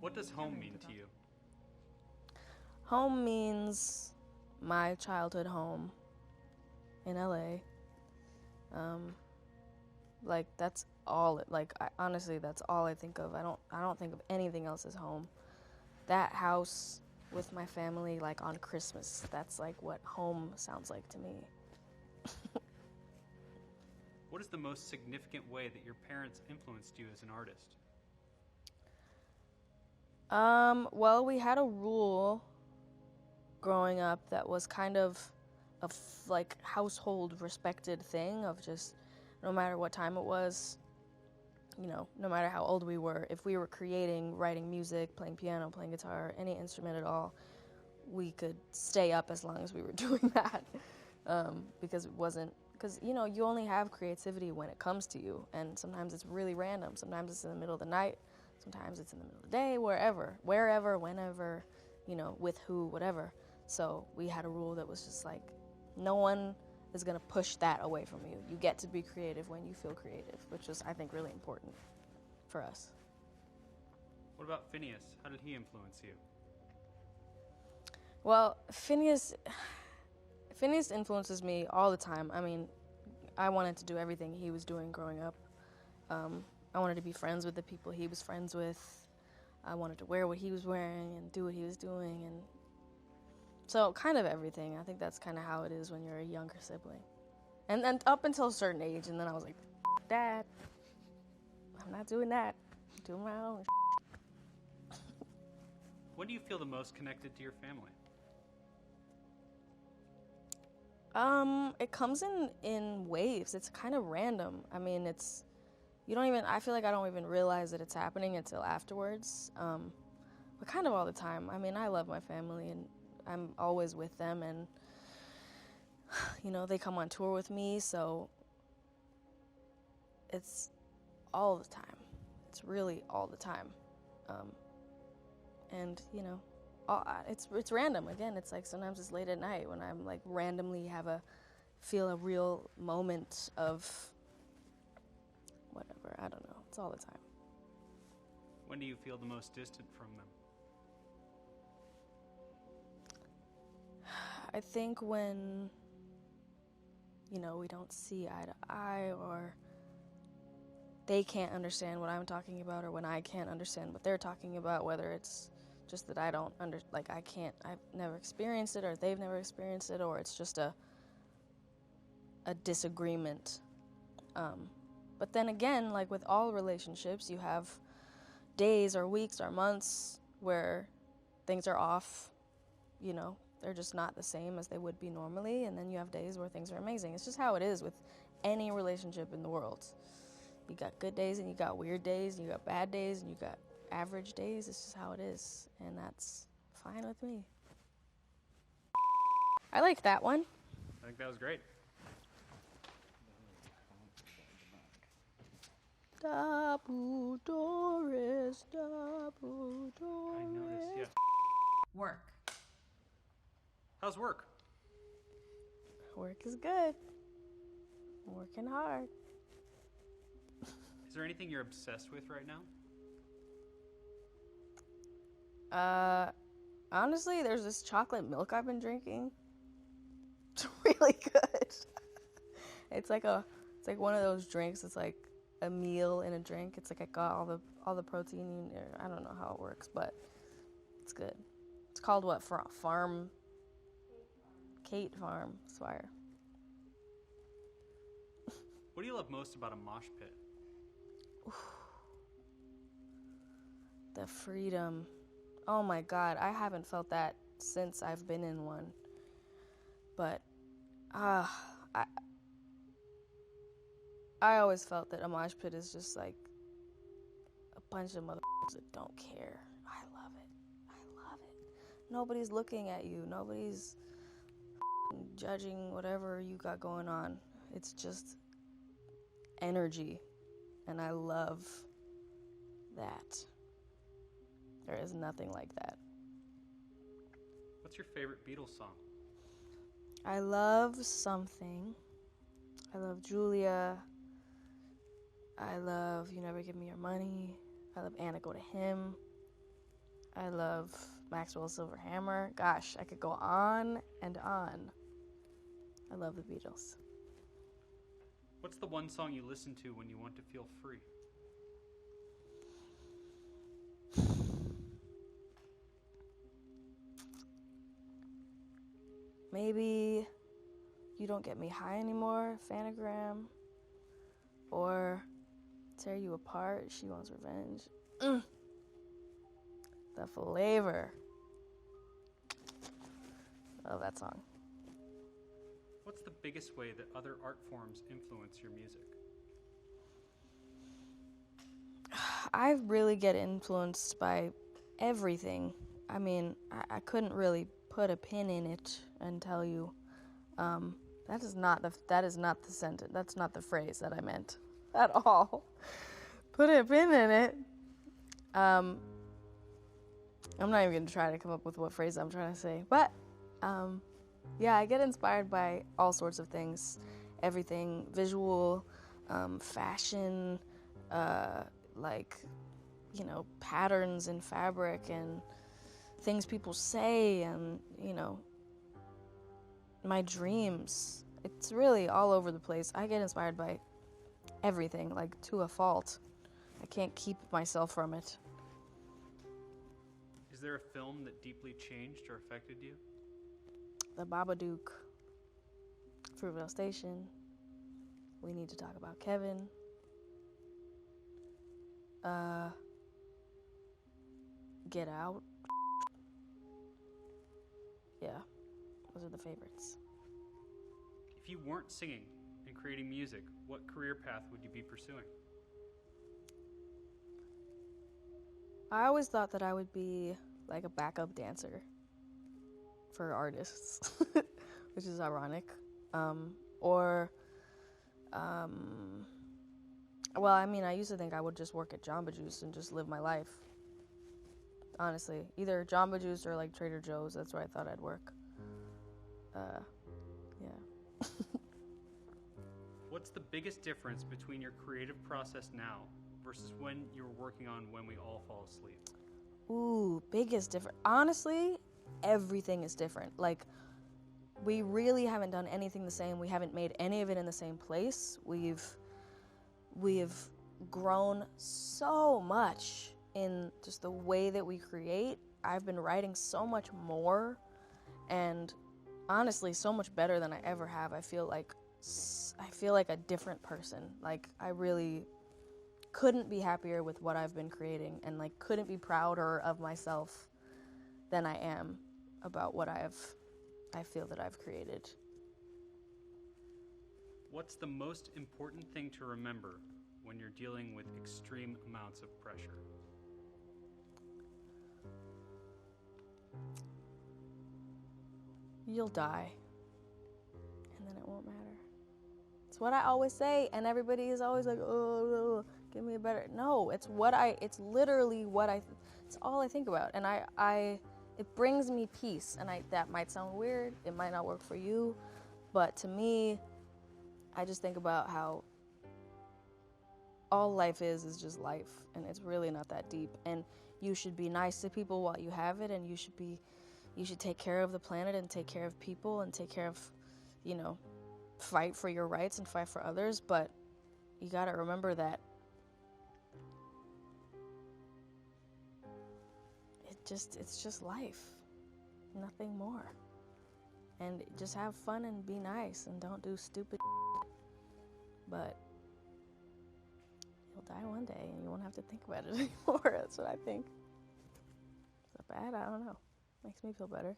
What does home mean to you? Home means my childhood home in LA. Like that's all. Honestly, that's all I think of. I don't think of anything else as home. That house with my family, like on Christmas, that's like what home sounds like to me. What is the most significant way that your parents influenced you as an artist? Well, we had a rule growing up that was kind of a like household respected thing of just no matter what time it was, no matter how old we were, if we were creating, writing music, playing piano, playing guitar, any instrument at all, we could stay up as long as we were doing that. Because you only have creativity when it comes to you, and sometimes it's really random. Sometimes it's in the middle of the night, sometimes it's in the middle of the day, wherever, whenever, with who, whatever. So we had a rule that was just like, no one is going to push that away from you. You get to be creative when you feel creative, which is, I think, really important for us. What about Phineas? How did he influence you? Well, Phineas influences me all the time. I mean, I wanted to do everything he was doing growing up. I wanted to be friends with the people he was friends with. I wanted to wear what he was wearing and do what he was doing, and so kind of everything. I think that's kind of how it is when you're a younger sibling. And then up until a certain age, and then I was like, Dad, I'm not doing that. I'm doing my own. When do you feel the most connected to your family? It comes in waves. It's kind of random. I mean, I feel like I don't even realize that it's happening until afterwards. But kind of all the time. I mean, I love my family and I'm always with them, and they come on tour with me, so it's all the time. It's really all the time. And it's random. Again, it's like sometimes it's late at night when I'm like randomly feel a real moment of whatever. I don't know. It's all the time. When do you feel the most distant from them? I think when, we don't see eye to eye, or they can't understand what I'm talking about, or when I can't understand what they're talking about, whether it's just that I don't I've never experienced it, or they've never experienced it, or it's just a disagreement. But then again, like with all relationships, you have days or weeks or months where things are off, they're just not the same as they would be normally, and then you have days where things are amazing. It's just how it is with any relationship in the world. You got good days and you got weird days, and you got bad days and you got average days. It's just how it is, and that's fine with me. I like that one. I think that was great. Doris. I noticed, yeah. Work. How's work? Work is good. I'm working hard. Is there anything you're obsessed with right now? Honestly, there's this chocolate milk I've been drinking. It's really good. It's like one of those drinks. It's like a meal in a drink. It's like I got all the protein. I don't know how it works, but it's good. It's called what? Farm. Kate Farm, Swire. What do you love most about a mosh pit? The freedom. Oh my God, I haven't felt that since I've been in one. But I always felt that a mosh pit is just like a bunch of motherfuckers that don't care. I love it. Nobody's looking at you. Nobody's judging whatever you got going on. It's just energy, and I love that. There is nothing like that. What's your favorite Beatles song? I love Something. I love Julia. I love You Never Give Me Your Money. I love Anna Go to Him. I love Maxwell Silverhammer. Gosh, I could go on and on. I love the Beatles. What's the one song you listen to when you want to feel free? Maybe You Don't Get Me High Anymore, Phanogram. Or Tear You Apart, She Wants Revenge. The flavor. Love that song. What's the biggest way that other art forms influence your music? I really get influenced by everything. I mean, I couldn't really put a pin in it and tell you. That is not the sentence. That's not the phrase that I meant at all. Put a pin in it. I'm not even gonna try to come up with what phrase I'm trying to say, but yeah, I get inspired by all sorts of things, everything visual, fashion, like, you know, patterns in fabric and things people say, and, you know, my dreams. It's really all over the place. I get inspired by everything, like, to a fault. I can't keep myself from it. Is there a film that deeply changed or affected you? The Babadook, Fruitvale Station, We Need to Talk About Kevin, Get Out. Yeah, those are the favorites. If you weren't singing and creating music, what career path would you be pursuing? I always thought that I would be like a backup dancer for artists, which is ironic. Well, I mean, I used to think I would just work at Jamba Juice and just live my life. Honestly, either Jamba Juice or like Trader Joe's. That's where I thought I'd work. Yeah. What's the biggest difference between your creative process now versus when you were working on When We All Fall Asleep? Ooh, biggest difference. Honestly, everything is different. Like, we really haven't done anything the same. We haven't made any of it in the same place. We've grown so much in just the way that we create. I've been writing so much more, and honestly, so much better than I ever have. I feel like a different person. Like, I really couldn't be happier with what I've been creating, and like couldn't be prouder of myself than I am about what I feel that I've created. What's the most important thing to remember when you're dealing with extreme amounts of pressure? You'll die, and then it won't matter. It's what I always say, and everybody is always like, oh, give me a better. No, it's literally it's all I think about, and it brings me peace. And that might sound weird, it might not work for you, but to me, I just think about how all life is just life, and it's really not that deep. And you should be nice to people while you have it, and you should take care of the planet and take care of people and take care of, you know, fight for your rights and fight for others. But you gotta remember that it's just life, nothing more. And just have fun and be nice and don't do stupid but you'll die one day and you won't have to think about it anymore. That's what I think. Is that bad? I don't know. Makes me feel better.